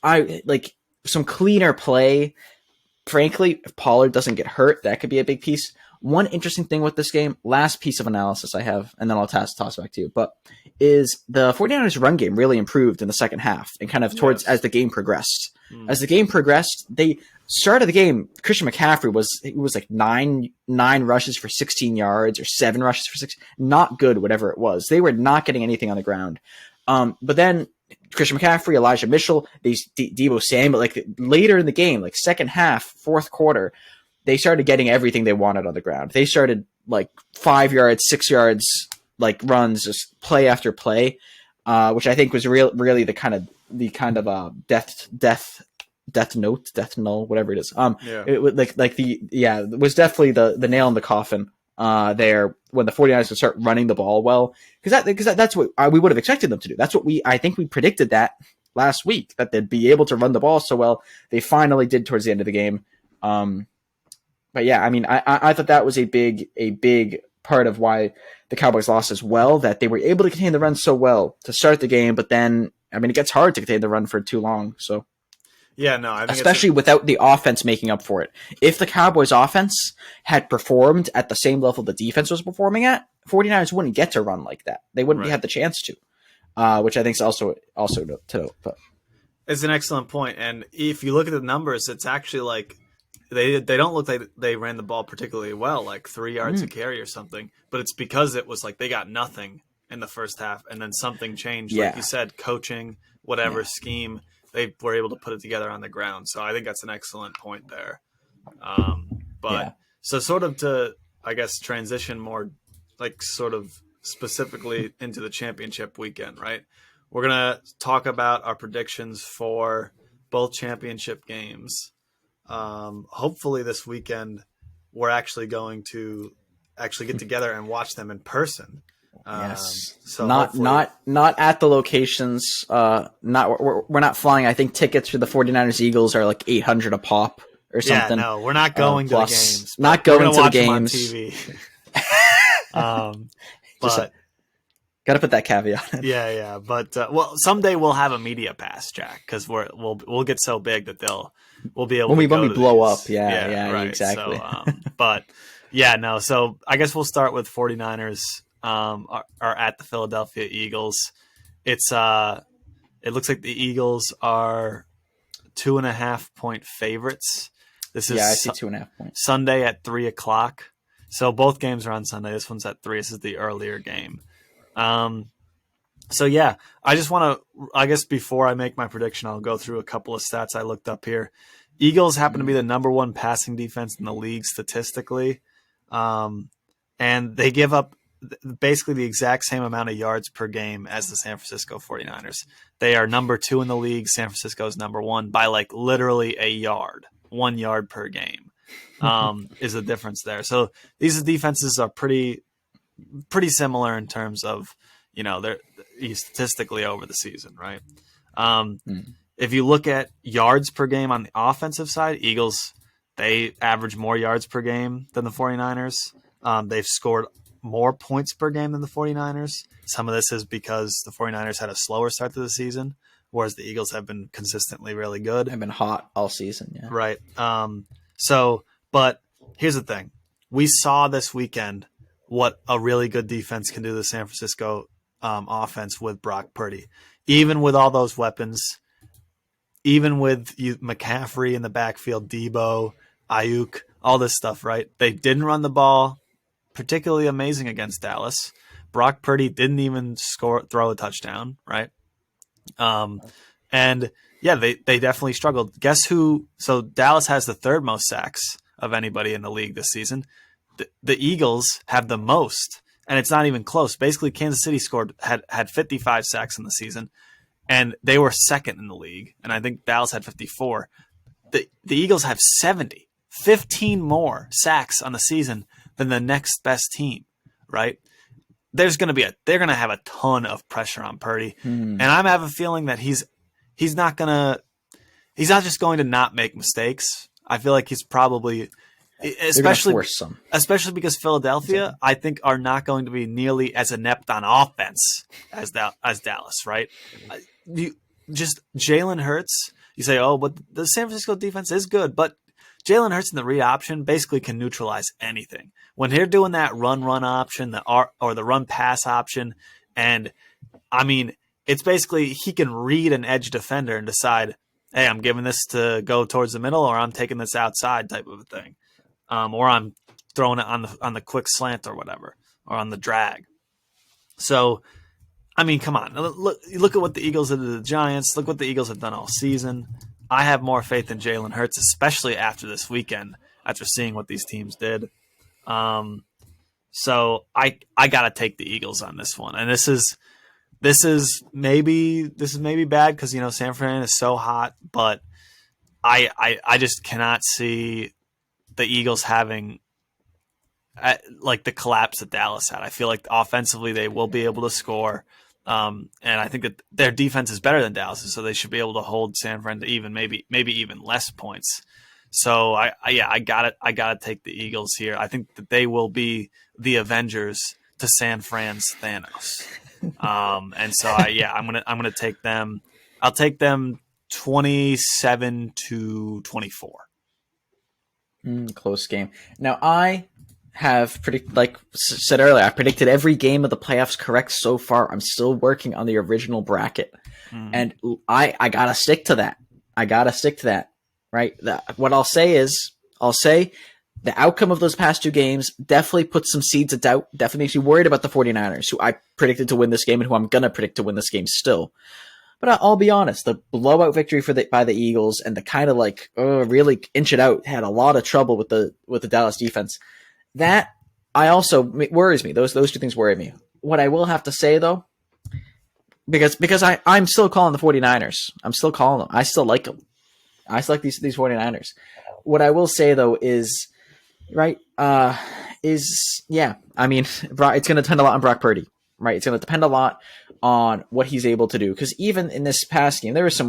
S3: some cleaner play. Frankly, if Pollard doesn't get hurt, that could be a big piece. One interesting thing with this game, last piece of analysis I have, and then I'll toss back to you, but is the 49ers run game really improved in the second half and kind of towards as the game progressed. As the game progressed, they started the game, Christian McCaffrey was like nine rushes for 16 yards or 7 rushes for 6. Not good, whatever it was. They were not getting anything on the ground. But then Christian McCaffrey, Elijah Mitchell, Deebo Samuel, like later in the game, like second half, fourth quarter, they started getting everything they wanted on the ground. They started like 5 yards, 6 yards, like runs, just play after play, which I think was really the kind of death null, whatever it is. It was it was definitely the nail in the coffin there when the 49ers would start running the ball well, because that's what we would have expected them to do. That's what I think we predicted that last week, that they'd be able to run the ball so well. They finally did towards the end of the game. But yeah, I mean, I thought that was a big part of why the Cowboys lost as well, that they were able to contain the run so well to start the game, but then, I mean, it gets hard to contain the run for too long. So
S2: yeah, no, I think
S3: especially without the offense making up for it. If the Cowboys offense had performed at the same level the defense was performing at, 49ers wouldn't get to run like that. They wouldn't have the chance to, which I think is also to note. But
S2: it's an excellent point. And if you look at the numbers, it's actually like they don't look like they ran the ball particularly well, like 3 yards a carry or something. But it's because it was like they got nothing in the first half, and then something changed. Like you said, coaching, whatever scheme, they were able to put it together on the ground. So I think that's an excellent point there. So sort of to, I guess, transition more like sort of specifically into the championship weekend, right? We're going to talk about our predictions for both championship games. Hopefully this weekend we're actually going to get together and watch them in person.
S3: Yes.
S2: So
S3: not at the locations. We're not flying. I think tickets for the 49ers Eagles are like $800 a pop or something.
S2: Yeah, no, we're not going to the games.
S3: Not going to the games.
S2: But
S3: got to put that caveat in.
S2: Yeah. But someday we'll have a media pass, Jack, because we'll get so big that we'll be able
S3: when
S2: to
S3: we blow
S2: these.
S3: up. Yeah, right. Exactly.
S2: So, but yeah, no. So I guess we'll start with 49ers. Are at the Philadelphia Eagles. It looks like the Eagles are 2.5 point favorites. This is
S3: I see 2.5 points.
S2: Sunday at 3:00. So both games are on Sunday. This one's at 3. This is the earlier game. So yeah, I just want to, I guess before I make my prediction, I'll go through a couple of stats I looked up here. Eagles happen to be the number 1 passing defense in the league statistically. And they give up basically the exact same amount of yards per game as the San Francisco 49ers. They are number 2 in the league. San Francisco is number 1 by like literally a yard, 1 yard per game is the difference there. So these defenses are pretty similar in terms of, they're statistically over the season, right? If you look at yards per game on the offensive side, Eagles, they average more yards per game than the 49ers. They've scored more points per game than the 49ers. Some of this is because the 49ers had a slower start to the season, whereas the Eagles have been consistently really good.
S3: They've been hot all season, yeah.
S2: Right. But here's the thing. We saw this weekend what a really good defense can do to the San Francisco offense with Brock Purdy. Even with all those weapons, even with McCaffrey in the backfield, Debo, Ayuk, all this stuff, right? They didn't run the ball particularly amazing against Dallas. Brock Purdy didn't even throw a touchdown, right? And yeah, they definitely struggled. Guess who? So Dallas has the 3rd most sacks of anybody in the league this season. The Eagles have the most, and it's not even close. Basically, Kansas City had 55 sacks in the season, and they were 2nd in the league. And I think Dallas had 54. The Eagles have 70. 15 more sacks on the season than the next best team, right? They're going to have a ton of pressure on Purdy. And I have a feeling that he's not just going to not make mistakes. I feel like he's probably, especially because Philadelphia, I think, are not going to be nearly as inept on offense as Dallas, right? Just Jalen Hurts, you say, oh, but the San Francisco defense is good, but Jalen Hurts in the read option basically can neutralize anything. When they're doing that run option, or the run pass option, and I mean, it's basically he can read an edge defender and decide, hey, I'm giving this to go towards the middle, or I'm taking this outside type of a thing, or I'm throwing it on the quick slant or whatever, or on the drag. So, I mean, come on, look at what the Eagles did to the Giants. Look what the Eagles have done all season. I have more faith in Jalen Hurts, especially after this weekend, after seeing what these teams did. So I gotta take the Eagles on this one, and this is maybe bad because San Fran is so hot, but I just cannot see the Eagles having like the collapse that Dallas had. I feel like offensively they will be able to score. And I think that their defense is better than Dallas's, so they should be able to hold San Fran to even maybe even less points. So I gotta take the Eagles here. I think that they will be the Avengers to San Fran's Thanos. And so I'm gonna take them. I'll take them 27-24.
S3: Close game. Now I have like said earlier, I predicted every game of the playoffs correct so far. I'm still working on the original bracket, and I gotta stick to that. Right. What I'll say is, the outcome of those past two games definitely puts some seeds of doubt. Definitely makes you worried about the 49ers, who I predicted to win this game and who I'm gonna predict to win this game still. But I'll be honest, the blowout victory by the Eagles and the kind of really inch it out had a lot of trouble with the Dallas defense. That worries me. Those two things worry me. What I will have to say though, because I'm still calling the 49ers. I'm still calling them. I still like them. I still like these 49ers. What I will say though is, right, I mean, it's going to depend a lot on Brock Purdy. Right, it's going to depend a lot on what he's able to do. Because even in this past game, there was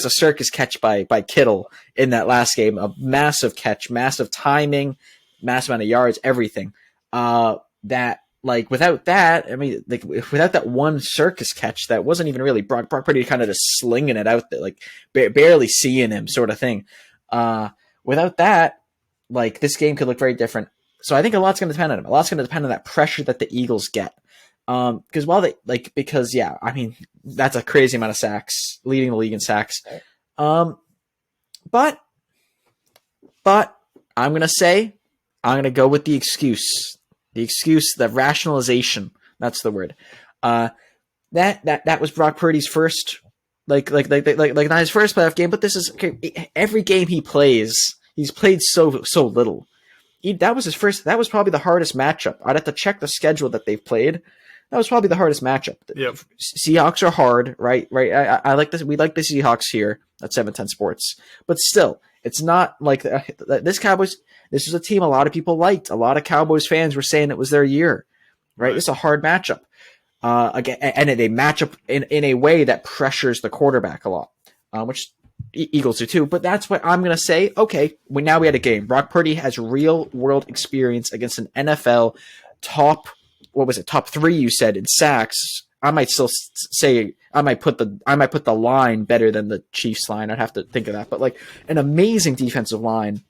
S3: a circus catch by Kittle in that last game, a massive catch, massive timing, massive amount of yards, everything. That without that, I mean, without that one circus catch, that wasn't even really Brock Purdy kind of just slinging it out there, barely seeing him, sort of thing. Without that, this game could look very different. So I think a lot's going to depend on him. A lot's going to depend on that pressure that the Eagles get. Because I mean, that's a crazy amount of sacks, leading the league in sacks. But I'm going to go with the excuse, the rationalization. That's the word. That was Brock Purdy's first, not his first playoff game, but this is every game he plays. He's played so little. That was his first. That was probably the hardest matchup. I'd have to check the schedule that they've played. That was probably the hardest matchup.
S2: Yep.
S3: Seahawks are hard, right? I like this. We like the Seahawks here at 710 Sports, but still, it's not like this Cowboys. This was a team a lot of people liked. A lot of Cowboys fans were saying it was their year, right? It's a hard matchup. Again, and they match up in a way that pressures the quarterback a lot, which Eagles do too. But that's what I'm going to say. Okay, now we had a game. Brock Purdy has real world experience against an NFL top 3, you said, in sacks. I might still say I might put the line better than the Chiefs line. I'd have to think of that. But an amazing defensive line.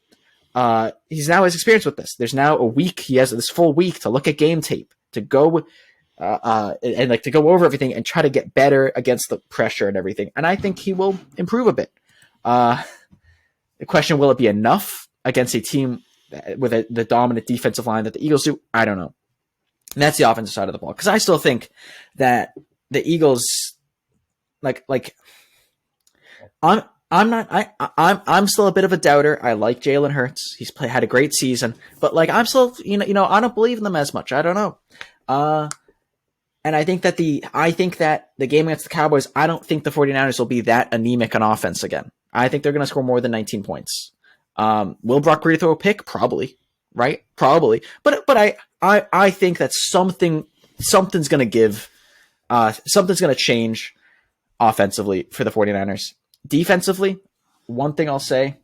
S3: He's now has experience with this. There's now a week. He has this full week to look at game tape, to go to go over everything and try to get better against the pressure and everything. And I think he will improve a bit. The question, will it be enough against a team with the dominant defensive line that the Eagles do? I don't know. And that's the offensive side of the ball. Because I still think that the Eagles, I'm still a bit of a doubter. I like Jalen Hurts. He's had a great season, but I'm still, I don't believe in them as much. I don't know. And I think that the game against the Cowboys, I don't think the 49ers will be that anemic on offense again. I think they're going to score more than 19 points. Will Brock Purdy throw a pick? Probably, right? Probably. But I think that something's going to give, something's going to change offensively for the 49ers. Defensively, one thing I'll say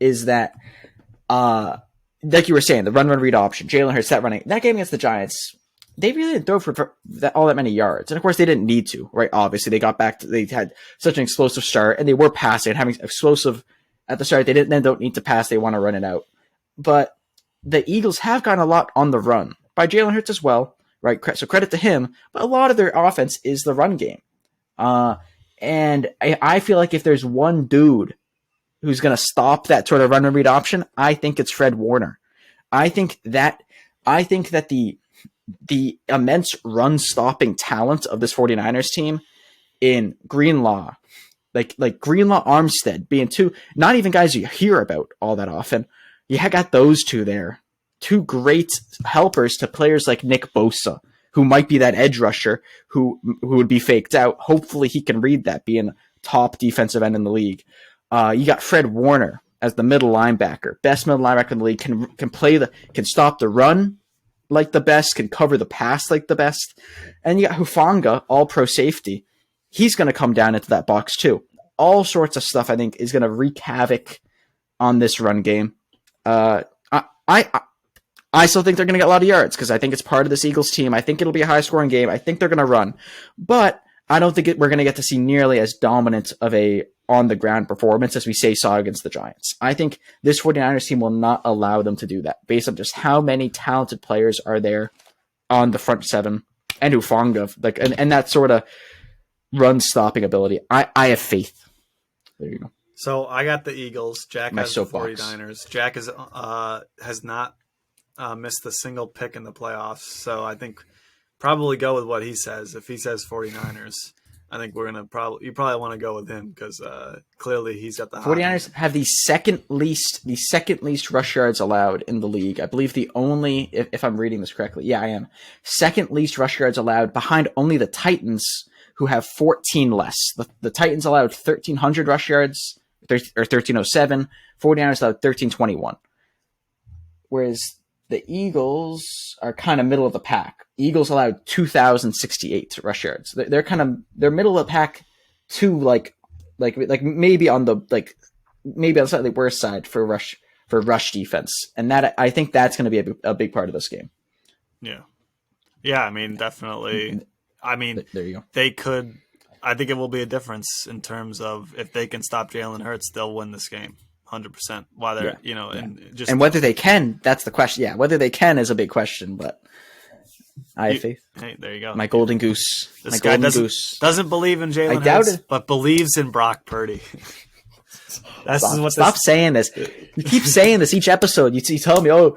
S3: is that, like you were saying, the run read option, Jalen Hurts, that game against the Giants, they really didn't throw for all that many yards. And of course, they didn't need to, right? Obviously, they got back they had such an explosive start, and they were passing and having explosive at the start. They don't need to pass. They want to run it out. But the Eagles have gotten a lot on the run by Jalen Hurts as well, right? So credit to him. But a lot of their offense is the run game. And I feel like if there's one dude who's going to stop that sort of run and read option, I think it's Fred Warner. I think that the immense run stopping talent of this 49ers team in Greenlaw, like Greenlaw, Armstead being two, not even guys you hear about all that often. You got those two there, two great helpers to players like Nick Bosa, who might be that edge rusher who would be faked out. Hopefully he can read that, being top defensive end in the league. You got Fred Warner as the middle linebacker, best middle linebacker in the league, can stop the run like the best, can cover the pass like the best. And you got Hufanga, all pro safety. He's going to come down into that box too. All sorts of stuff I think is going to wreak havoc on this run game. I still think they're going to get a lot of yards because I think it's part of this Eagles team. I think it'll be a high scoring game. I think they're going to run, but I don't think we're going to get to see nearly as dominant of a on the ground performance as we saw against the Giants. I think this 49ers team will not allow them to do that based on just how many talented players are there on the front seven and Hufanga, and that sort of run stopping ability. I have faith. There you go.
S2: So I got the Eagles. Jack has the
S3: soapbox.
S2: 49ers. Jack has not missed a single pick in the playoffs. So I think probably go with what he says. If he says 49ers, I think you probably want to go with him because clearly he's got the
S3: 49ers have the second least rush yards allowed in the league. I believe the only, if I'm reading this correctly, yeah, I am. Second least rush yards allowed behind only the Titans, who have 14 less. The Titans allowed 1,300 rush yards, or 1,307. 49ers allowed 1,321. Whereas the Eagles are kind of middle of the pack. Eagles allowed 2,068 rush yards. They're middle of the pack to like maybe on the maybe on the slightly worse side for rush defense, and that I think that's going to be a big part of this game.
S2: Yeah. I mean, definitely. I mean,
S3: there you go.
S2: They could. I think it will be a difference in terms of if they can stop Jalen Hurts, they'll win this game. 100%. Why they're and
S3: whether they can, that's the question. Yeah, whether they can is a big question, but I have faith.
S2: Hey, there you go.
S3: My golden goose.
S2: This guy doesn't believe in Jalen Hurts, but believes in Brock Purdy.
S3: Stop saying this. You keep saying this each episode. You tell me, oh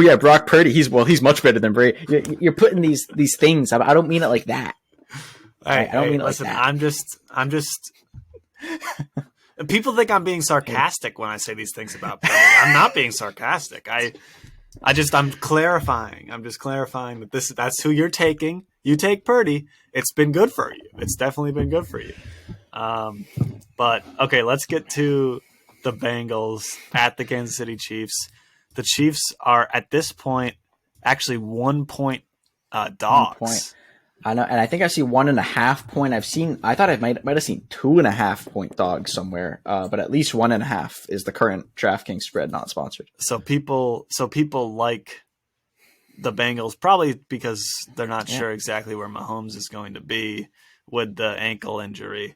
S3: yeah, Brock Purdy. He's much better than Brady. You're putting these things. I don't mean it like that.
S2: I don't mean it like that. I'm just. People think I'm being sarcastic when I say these things about Purdy. I'm not being sarcastic. I'm clarifying. I'm just clarifying that that's who you're taking. You take Purdy. It's been good for you. It's definitely been good for you. But okay, let's get to the Bengals at the Kansas City Chiefs. The Chiefs are at this point actually 1 point dogs.
S3: 1 point. I know, and I think I see 1.5 point. I thought I might have seen 2.5 point dogs somewhere, but at least 1.5 is the current DraftKings spread, not sponsored.
S2: So people like the Bengals probably because they're not sure exactly where Mahomes is going to be with the ankle injury.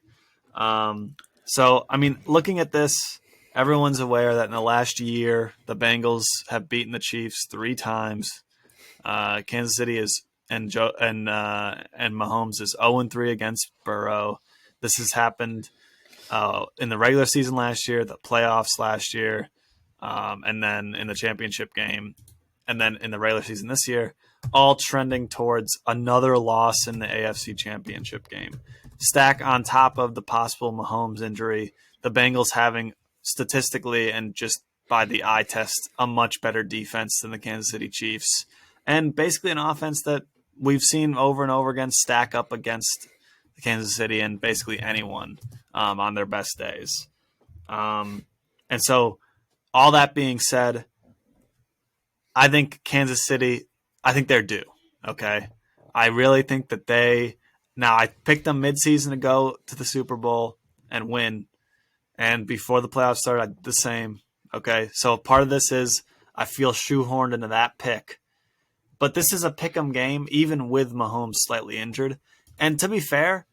S2: So I mean, looking at this, everyone's aware that in the last year the Bengals have beaten the Chiefs 3 times. Kansas City is. And Mahomes is 0-3 against Burrow. This has happened in the regular season last year, the playoffs last year, and then in the championship game, and then in the regular season this year, all trending towards another loss in the AFC championship game. Stack on top of the possible Mahomes injury, the Bengals having statistically and just by the eye test a much better defense than the Kansas City Chiefs, and basically an offense that we've seen over and over again stack up against Kansas City and basically anyone on their best days. And so all that being said, I think Kansas City, I think they're due. Okay. I really think that now I picked them midseason to go to the Super Bowl and win. And before the playoffs started, I did the same. Okay. So part of this is I feel shoehorned into that pick. But this is a pick'em game, even with Mahomes slightly injured. And to be fair,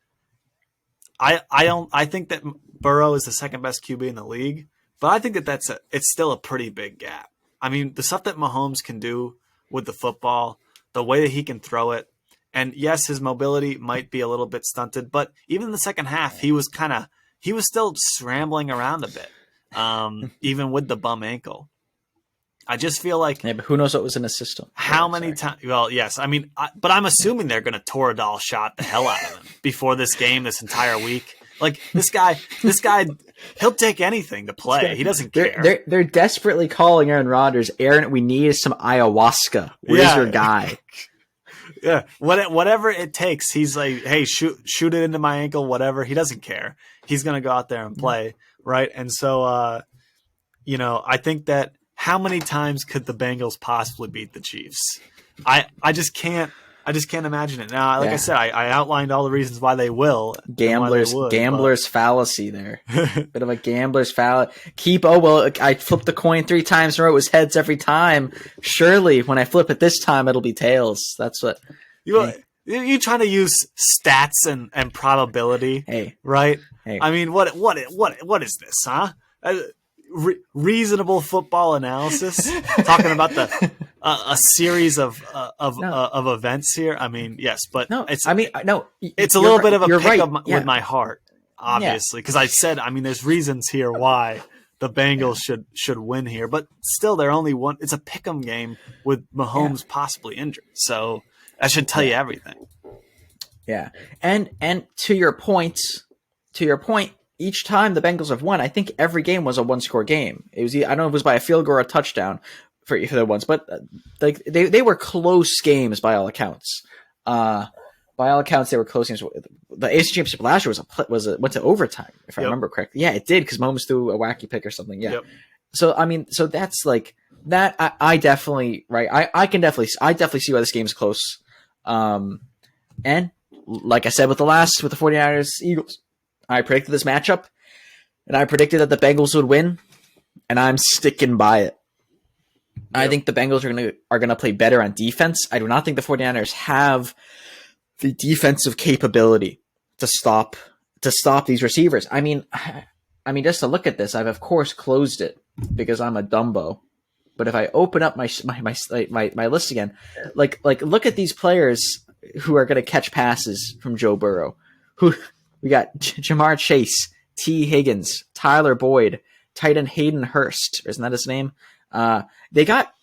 S2: I think that Burrow is the second best QB in the league, but I think that it's still a pretty big gap. I mean, the stuff that Mahomes can do with the football, the way that he can throw it, and yes, his mobility might be a little bit stunted, but even in the second half, he was still scrambling around a bit, even with the bum ankle. I just feel like,
S3: but who knows what was in his system?
S2: How many times? Well, yes. I mean, but I'm assuming they're going to Toradol shot the hell out of him before this game, this entire week. Like this guy, he'll take anything to play. He doesn't care.
S3: They're desperately calling Aaron Rodgers. Aaron, we need some ayahuasca. Where's your guy?
S2: Yeah, whatever it takes. He's like, hey, shoot it into my ankle, whatever. He doesn't care. He's going to go out there and play, right? And so, I think that. How many times could the Bengals possibly beat the Chiefs? I just can't imagine it. Now, like I said, I outlined all the reasons why they will.
S3: Gambler's fallacy there. Bit of a gambler's fallacy. I flipped the coin 3 times in a row. It was heads every time. Surely, when I flip it this time, it'll be tails. That's what.
S2: You trying to use stats and probability, right?
S3: Hey.
S2: I mean, what is this, huh? Reasonable football analysis, talking about a series of events here. I mean, yes, but it's a little bit of a pick with my heart, obviously, because I said, I mean, there's reasons here why the Bengals should win here, but still, they're only one. It's a pick'em game with Mahomes possibly injured, so that should tell you everything.
S3: Yeah, and to your point. Each time the Bengals have won, I think every game was a 1-score game. It was, I don't know if it was by a field goal or a touchdown for the ones, but like they were close games by all accounts. By all accounts, they were close games. The AFC Championship last year went to overtime, if I remember correctly. Yeah, it did because Mahomes threw a wacky pick or something. Yeah. Yep. So I mean, so that's like that. I definitely right. I definitely see why this game's close. And like I said with the 49ers Eagles. I predicted this matchup, and I predicted that the Bengals would win, and I'm sticking by it. Yep. I think the Bengals are gonna play better on defense. I do not think the 49ers have the defensive capability to stop these receivers. I mean, just to look at this, I've of course closed it because I'm a Dumbo. But if I open up my list again, like look at these players who are gonna catch passes from Joe Burrow, who. We got Jamar Chase, T. Higgins, Tyler Boyd, tight end Hayden Hurst. Isn't that his name? They got,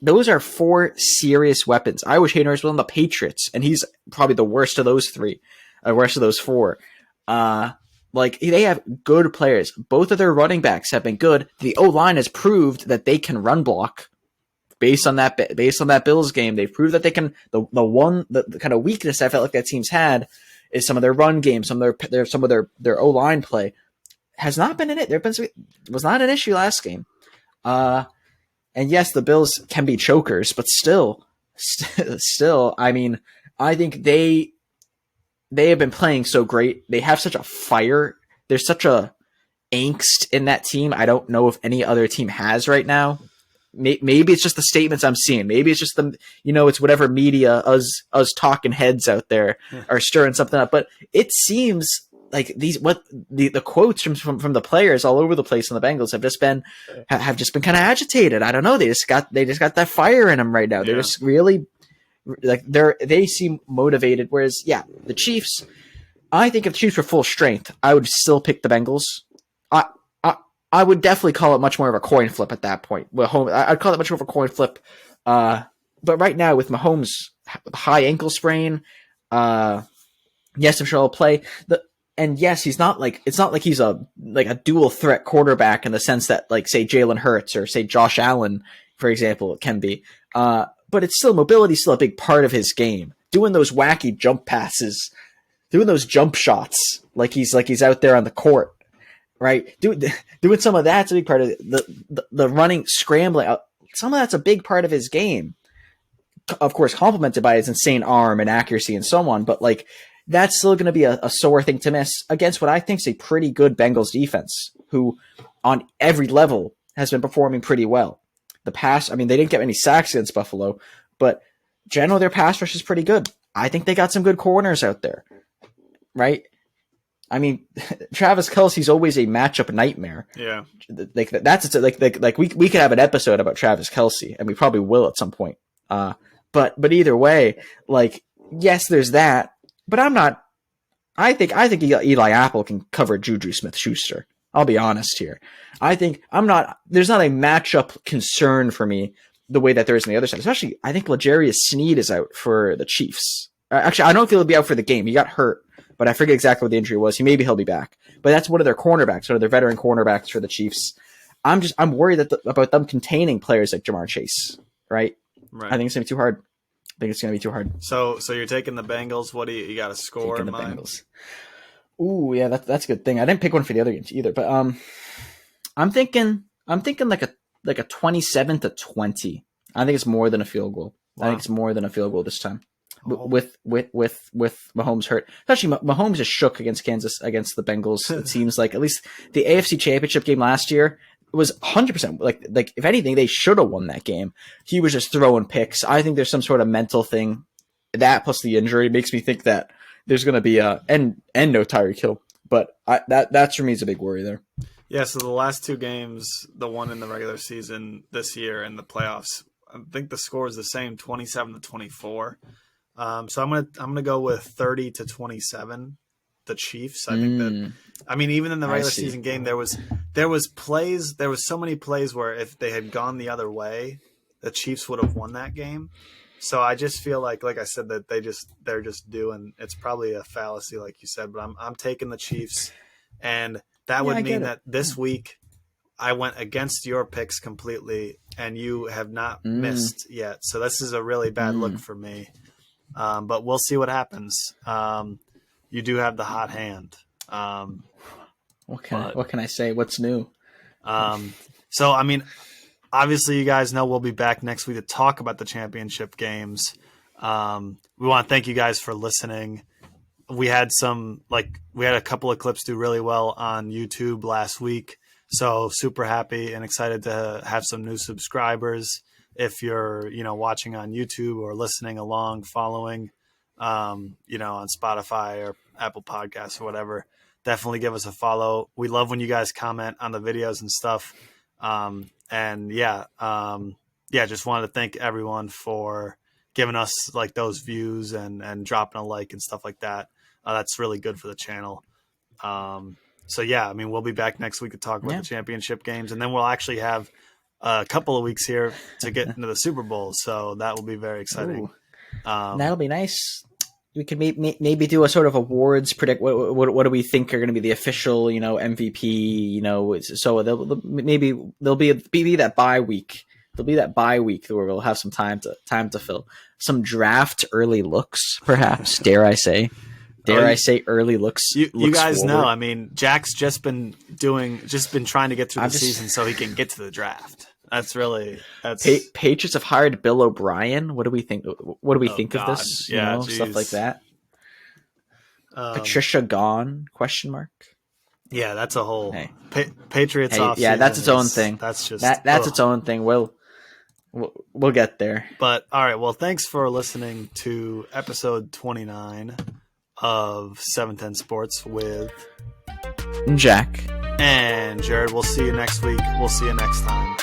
S3: those are 4 serious weapons. I wish Hayden Hurst was on the Patriots, and he's probably the worst of those 3, worst of those 4. They have good players. Both of their running backs have been good. The O-line has proved that they can run block. Based on that Bills game, they've proved that they can. The kind of weakness I felt like that team's had is some of their run game, some of their O-line play has not been in it. Was not an issue last game. And yes, the Bills can be chokers, but still, I mean, I think they have been playing so great. They have such a fire. There's such a angst in that team. I don't know if any other team has right now. Maybe it's just the statements I'm seeing. Maybe it's just it's whatever media, us talking heads out there are stirring something up. But it seems like the quotes from the players all over the place on the Bengals have just been kind of agitated. I don't know. They just got that fire in them right now. They're just really they seem motivated. Whereas the Chiefs, I think if the Chiefs were full strength, I would still pick the Bengals. I would definitely call it much more of a coin flip at that point. I'd call it much more of a coin flip. But right now with Mahomes' high ankle sprain, yes, I'm sure he'll play. And yes, it's not like he's a dual threat quarterback in the sense that say Jalen Hurts or say Josh Allen, for example, can be. But it's still mobility is still a big part of his game. Doing those wacky jump passes, doing those jump shots, like he's out there on the court. right? Doing some of that's a big part of the running, scrambling. Some of that's a big part of his game. Of course, complemented by his insane arm and accuracy and so on. But like, that's still going to be a sore thing to miss against what I think is a pretty good Bengals defense, who on every level has been performing pretty well. The pass, I mean, they didn't get any sacks against Buffalo, but generally their pass rush is pretty good. I think they got some good corners out there, right? I mean, Travis Kelce's always a matchup nightmare.
S2: Yeah,
S3: like that's like we could have an episode about Travis Kelce, and we probably will at some point. But either way, like, yes, there's that, but I'm not. I think Eli Apple can cover Juju Smith-Schuster. I'll be honest here. I think there's not a matchup concern for me the way that there is on the other side. Especially, I think L'Jarius Sneed is out for the Chiefs. Actually, I don't know if he'll be out for the game. He got hurt, but I forget exactly what the injury was. He'll be back. But that's one of their cornerbacks, one of their veteran cornerbacks for the Chiefs. I'm worried about them containing players like Jamar Chase, right?
S2: Right.
S3: I think it's going to be too hard.
S2: So you're taking the Bengals. What do you got a score
S3: Taking
S2: in
S3: the
S2: mind?
S3: Bengals. Ooh, yeah, that's a good thing. I didn't pick one for the other games either, but I'm thinking like a 27-20. I think it's more than a field goal. Wow. I think it's more than a field goal this time. With Mahomes hurt. Especially Mahomes is shook against the Bengals. It seems like at least the AFC Championship game last year was 100% like if anything they should have won that game. He was just throwing picks. I think there's some sort of mental thing. That plus the injury makes me think that there's going to be and no Tyreek Hill. But that's for me is a big worry there.
S2: Yeah, so the last two games, the one in the regular season this year and the playoffs, I think the score is the same, 27-24. So I'm gonna go with 30-27, the Chiefs. I think that. I mean, even in the regular season game, there was so many plays where if they had gone the other way, the Chiefs would have won that game. So I just feel like I said, that they're just doing. It's probably a fallacy, like you said, but I'm taking the Chiefs, and that would mean that this week I went against your picks completely, and you have not missed yet. So this is a really bad look for me. But we'll see what happens. You do have the hot hand.
S3: What can I say? What's new?
S2: So, I mean, obviously you guys know we'll be back next week to talk about the championship games. We want to thank you guys for listening. We had a couple of clips do really well on YouTube last week. So super happy and excited to have some new subscribers. If you're, watching on YouTube or listening along, following, on Spotify or Apple Podcasts or whatever, definitely give us a follow. We love when you guys comment on the videos and stuff. Just wanted to thank everyone for giving us like those views and dropping a like and stuff like that. That's really good for the channel. We'll be back next week to talk about the championship games, and then we'll actually have a couple of weeks here to get into the Super Bowl. So that will be very exciting.
S3: That'll be nice. We could maybe do a sort of awards predict. What do we think are going to be the official, MVP? So there'll be that bye week. There'll be that bye week where we'll have some time to fill some draft early looks, perhaps. Dare I say early looks?
S2: You guys know. I mean, Jack's just been trying to get through the season so he can get to the draft.
S3: Patriots have hired Bill O'Brien. What do we think? What do we think of this? Stuff like that. Patricia gone? Question mark.
S2: Yeah, that's a whole Patriots off.
S3: Yeah, that's its own thing.
S2: That's just
S3: that's its own thing. We'll get there.
S2: But all right. Well, thanks for listening to episode 29 of 710 Sports with
S3: Jack
S2: and Jared. We'll see you next week. We'll see you next time.